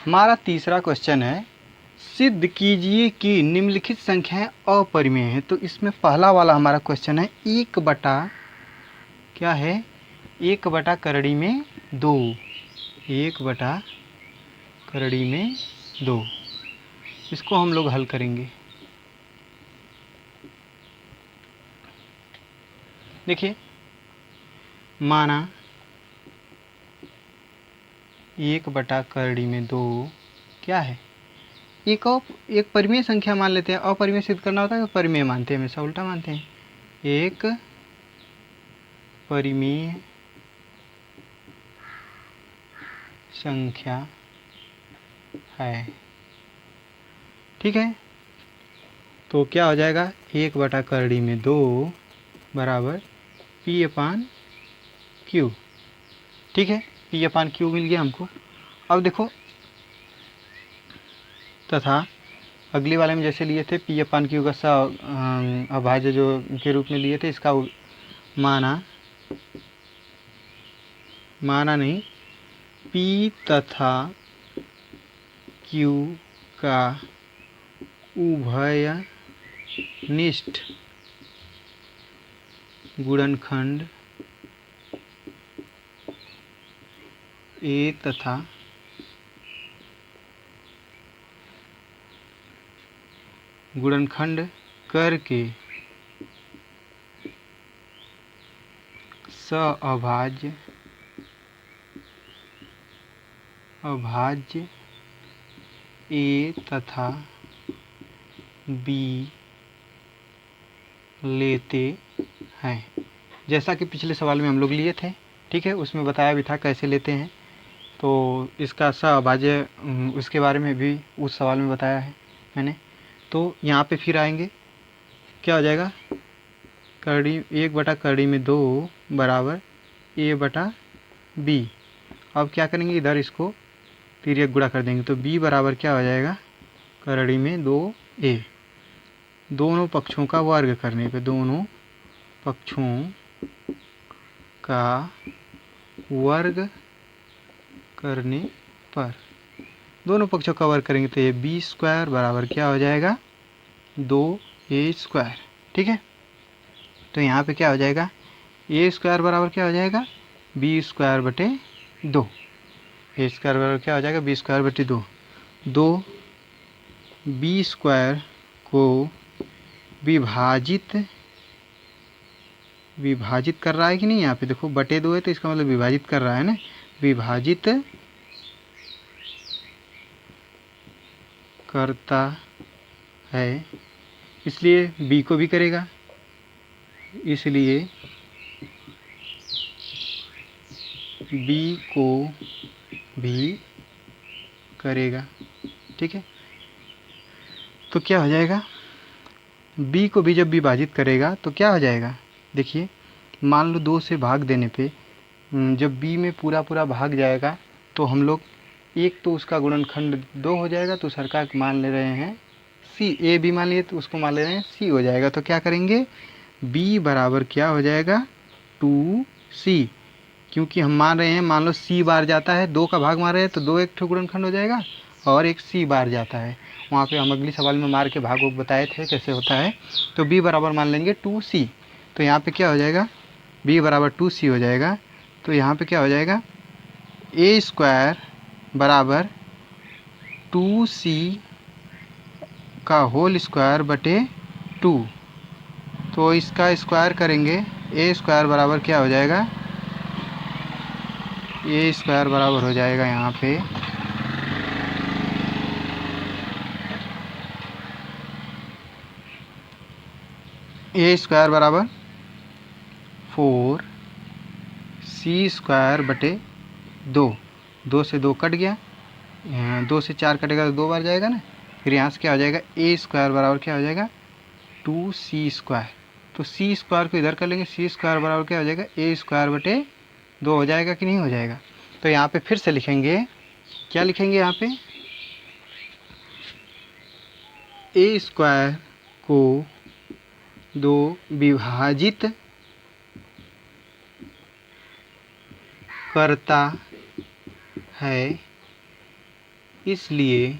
हमारा तीसरा क्वेश्चन है, सिद्ध कीजिए कि निम्नलिखित संख्याएं अपरिमेय हैं। तो इसमें पहला वाला हमारा क्वेश्चन है, एक बटा क्या है, एक बटा करड़ी में दो, एक बटा करड़ी में दो। इसको हम लोग हल करेंगे। देखिए, माना एक बटा करड़ी में दो क्या है, एक परिमेय संख्या मान लेते हैं। अपरिमेय सिद्ध करना होता है तो परिमेय मानते हैं, हमेशा उल्टा मानते हैं। एक परिमेय संख्या है, ठीक है। तो क्या हो जाएगा, एक बटा करड़ी में दो बराबर पी अपान क्यू, ठीक है। पी अपान क्यू मिल गया हमको। अब देखो, तथा अगले वाले में जैसे लिए थे पी अपान क्यू का अभाज्य जो के रूप में लिए थे, इसका माना नहीं, पी तथा क्यू का उभयनिष्ठ गुणनखंड ए तथा गुणनखंड करके अभाज्य ए तथा बी लेते हैं, जैसा कि पिछले सवाल में हम लोग लिए थे, ठीक है। उसमें बताया भी था कैसे लेते हैं। तो इसका अभाज्य उसके बारे में भी उस सवाल में बताया है मैंने। तो यहाँ पे फिर आएंगे, क्या हो जाएगा, करड़ी एक बटा करड़ी में दो बराबर ए बटा बी। अब क्या करेंगे, इधर इसको तिर्यक गुणा कर देंगे। तो b बराबर क्या हो जाएगा, करड़ी में दो ए, दोनों पक्षों का वर्ग करने पे, दोनों पक्षों का वर्ग करने पर, दोनों पक्षों का वर्ग करेंगे तो ये बी स्क्वायर बराबर क्या हो जाएगा, दो ए स्क्वायर, ठीक है। तो यहाँ पे क्या हो जाएगा, ए स्क्वायर बराबर क्या हो जाएगा, बी स्क्वायर बटे दो। ए स्क्वायर बराबर क्या हो जाएगा, बी स्क्वायर बटे दो। दो बी स्क्वायर को विभाजित कर रहा है कि नहीं, यहाँ पे देखो बटे दो है तो इसका मतलब विभाजित कर रहा है ना, विभाजित करता है, इसलिए बी को भी करेगा, इसलिए बी को भी करेगा, ठीक है। तो क्या हो जाएगा, b को भी जब विभाजित करेगा तो क्या हो जाएगा, देखिए मान लो दो से भाग देने पे जब b में पूरा पूरा भाग जाएगा तो हम लोग एक तो उसका गुणनखंड दो हो जाएगा, तो सरकार मान ले रहे हैं c, a b मान लिए तो उसको मान ले रहे हैं c हो जाएगा। तो क्या करेंगे, b बराबर क्या हो जाएगा, 2c, क्योंकि हम मान रहे हैं, मान लो c बार जाता है, दो का भाग मार रहे हैं तो दो एक ठो गुणनखंड हो जाएगा और एक c बार जाता है। वहाँ पे हम अगली सवाल में मार के भाग बताए थे कैसे होता है। तो b बराबर मान लेंगे 2c, तो यहाँ पे क्या हो जाएगा, b बराबर 2c हो जाएगा। तो यहाँ पे क्या हो जाएगा, a स्क्वायर बराबर 2c का होल स्क्वायर बटे 2। तो इसका स्क्वायर करेंगे, a स्क्वायर बराबर क्या हो जाएगा, a स्क्वायर बराबर हो जाएगा यहाँ पे a स्क्वायर बराबर 4c स्क्वायर बटे दो, दो से दो कट गया, दो से चार कटेगा तो दो बार जाएगा ना। फिर यहाँ से क्या हो जाएगा, a स्क्वायर बराबर क्या हो जाएगा, 2c स्क्वायर। तो c स्क्वायर को इधर कर लेंगे, c स्क्वायर बराबर क्या हो जाएगा, a स्क्वायर बटे दो हो जाएगा कि नहीं हो जाएगा। तो यहाँ पे फिर से लिखेंगे, क्या लिखेंगे यहाँ पे, a स्क्वायर को दो विभाजित करता है इसलिए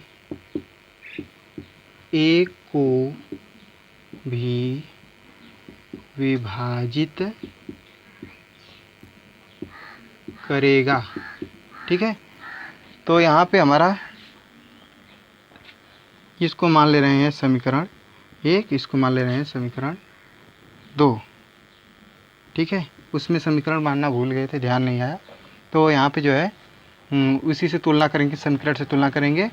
ए को भी विभाजित करेगा। ठीक है, तो यहाँ पे हमारा इसको मान ले रहे हैं समीकरण 1, इसको मान ले रहे हैं समीकरण 2। ठीक है, उसमें समीकरण मानना भूल गए थे, ध्यान नहीं आया। तो यहाँ पे जो है उसी से तुलना करेंगे, समीकरण से तुलना करेंगे।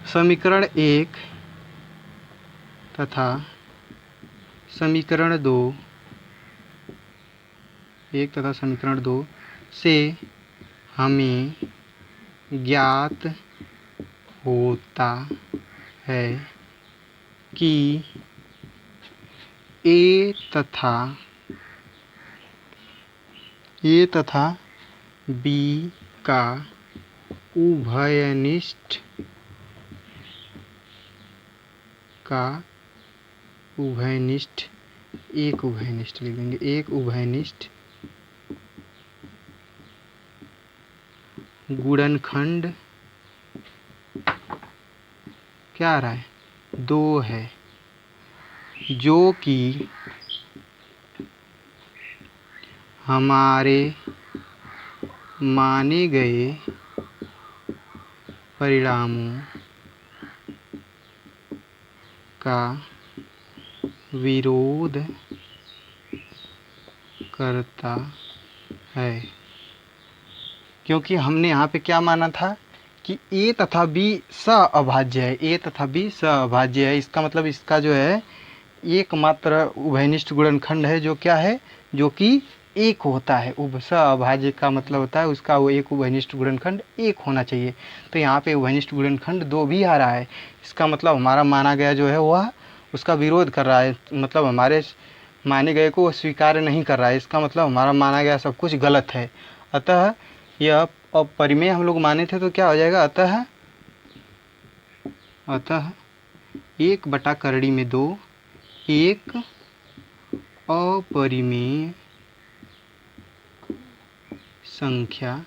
समीकरण 1 तथा समीकरण 2, 1 तथा समीकरण 2 से हमें ज्ञात होता है कि ए तथा बी का उभयनिष्ठ एक उभयनिष्ठ लिख देंगे, एक उभयनिष्ठ गुणनखंड क्या आ रहा है, 2 है, जो कि हमारे माने गए परिणामों का विरोध करता है। क्योंकि हमने यहाँ पे क्या माना था कि ए तथा बी सअभाज्य है, ए तथा बी सअभाज्य है। इसका मतलब इसका जो है एकमात्र उभयनिष्ठ गुणनखंड है, जो क्या है, जो कि एक होता है। सअभाज्य का मतलब होता है उसका वो एक उभयनिष्ठ गुणनखंड एक होना चाहिए। तो यहाँ पे उभयनिष्ठ गुणनखंड 2 भी आ रहा है। इसका मतलब हमारा माना गया जो है वह उसका विरोध कर रहा है, मतलब हमारे माने गए को वो स्वीकार नहीं कर रहा है। इसका मतलब हमारा माना गया सब कुछ गलत है। अतः यह अपरिमेय हम लोग माने थे, तो क्या हो जाएगा, अतः 1/2 एक अपरिमेय संख्या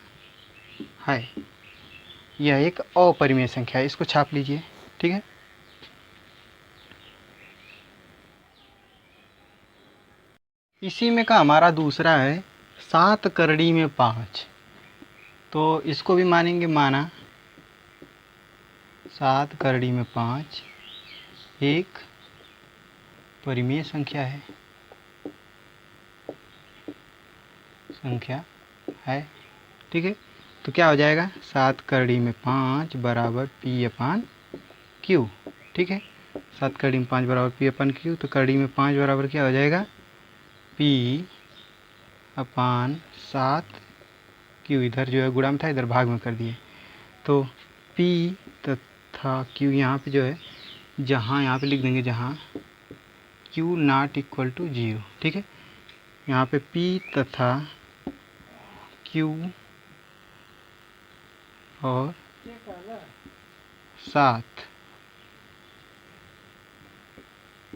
है। यह एक अपरिमेय संख्या है, इसको छाप लीजिए। ठीक है, इसी में का हमारा दूसरा है 7 करड़ी में 5। तो इसको भी मानेंगे, माना 7 करड़ी में 5 एक परिमेय संख्या है। ठीक है, तो क्या हो जाएगा, 7 करड़ी में 5 बराबर P/Q। ठीक है, 7 करड़ी में 5 बराबर P/Q। तो करड़ी में 5 बराबर क्या हो जाएगा, P/7Q। इधर जो है गुणा में था, इधर भाग में कर दिए। तो P तथा Q यहाँ पे जो है, जहाँ यहाँ पे लिख देंगे जहाँ Q ≠ 0। ठीक है, यहाँ पे P तथा Q और 7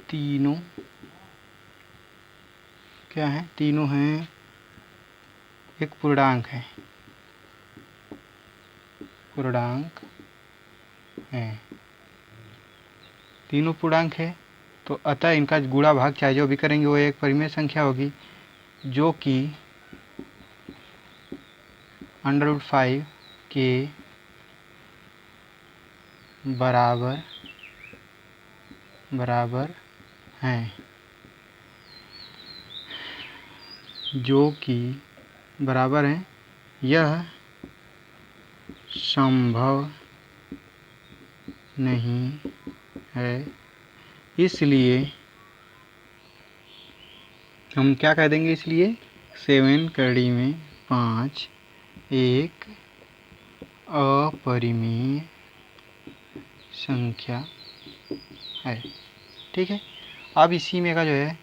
तीनों क्या है, तीनों हैं एक पूर्णांक है, तीनों पूर्णांक है। तो अतः इनका गुणा भाग चाहे जो भी करेंगे वो एक परिमेय संख्या होगी, जो कि √5 के बराबर हैं, जो कि बराबर हैं। यह संभव नहीं है, इसलिए हम क्या कह देंगे, इसलिए 7 करड़ी में 5 एक अपरिमेय संख्या है। ठीक है, अब इसी में का जो है,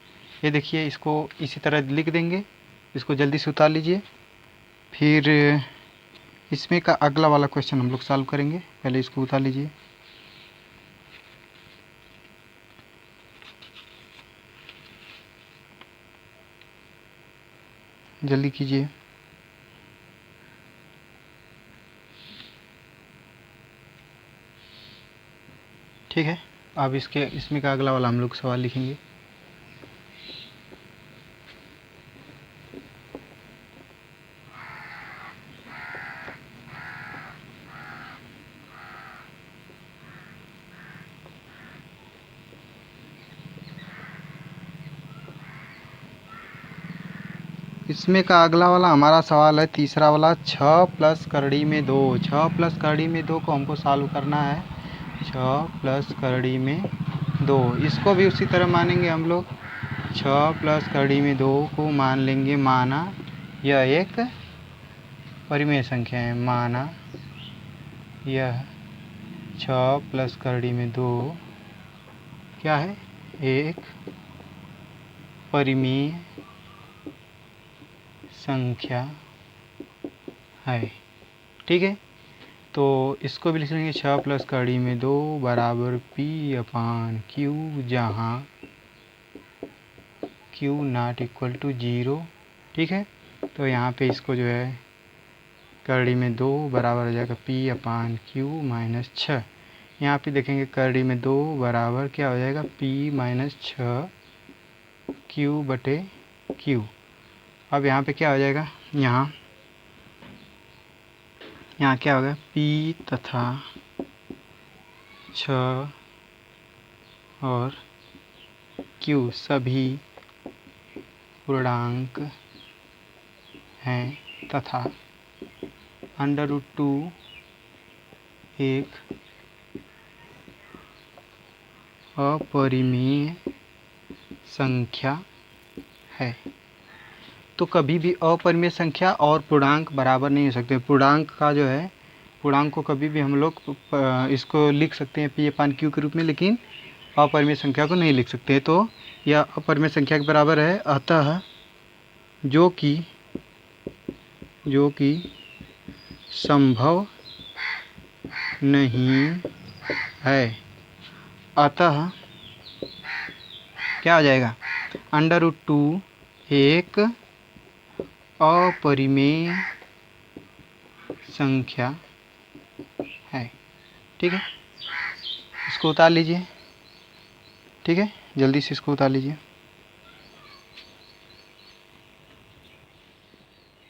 ये देखिए, इसको इसी तरह लिख देंगे, इसको जल्दी से उतार लीजिए। फिर इसमें का अगला वाला क्वेश्चन हम लोग सॉल्व करेंगे। पहले इसको उतार लीजिए। जल्दी कीजिए। ठीक है। अब इसमें का अगला वाला हम लोग सवाल लिखेंगे। इसमें का अगला वाला हमारा सवाल है तीसरा वाला, 6 प्लस करड़ी में 2। 6 प्लस करड़ी में 2 को हमको सॉल्व करना है। 6 प्लस करड़ी में 2, इसको भी उसी तरह मानेंगे हम लोग। 6 प्लस करड़ी में 2 को मान लेंगे, माना यह एक परिमेय संख्या है, माना यह 6 प्लस करड़ी में 2 क्या है, एक परिमेय संख्या है। ठीक है, तो इसको भी लिख लेंगे 6 प्लस करड़ी में 2 बराबर P/Q, जहाँ Q नॉट इक्वल टू 0। ठीक है, तो यहाँ पे इसको जो है करड़ी में 2 बराबर हो जाएगा P/Q माइनस 6। यहाँ पे देखेंगे करड़ी में 2 बराबर क्या हो जाएगा, P माइनस 6 Q/Q। अब यहाँ पे क्या हो जाएगा, यहाँ क्या होगा, P तथा 6 और Q सभी पूर्णांक हैं तथा √2 एक अपरिमेय संख्या है। तो कभी भी अपरिमेय संख्या और पूर्णांक बराबर नहीं हो सकते। पूर्णांक का जो है, पूर्णांक को कभी भी हम लोग इसको लिख सकते हैं P/Q के रूप में, लेकिन अपरिमेय संख्या को नहीं लिख सकते। तो यह अपरिमेय संख्या के बराबर है, अतः जो कि संभव नहीं है। अतः क्या हो जाएगा, √2 एक अपरिमेय संख्या है। ठीक है, इसको उतार लीजिए। ठीक है, जल्दी से इसको उतार लीजिए।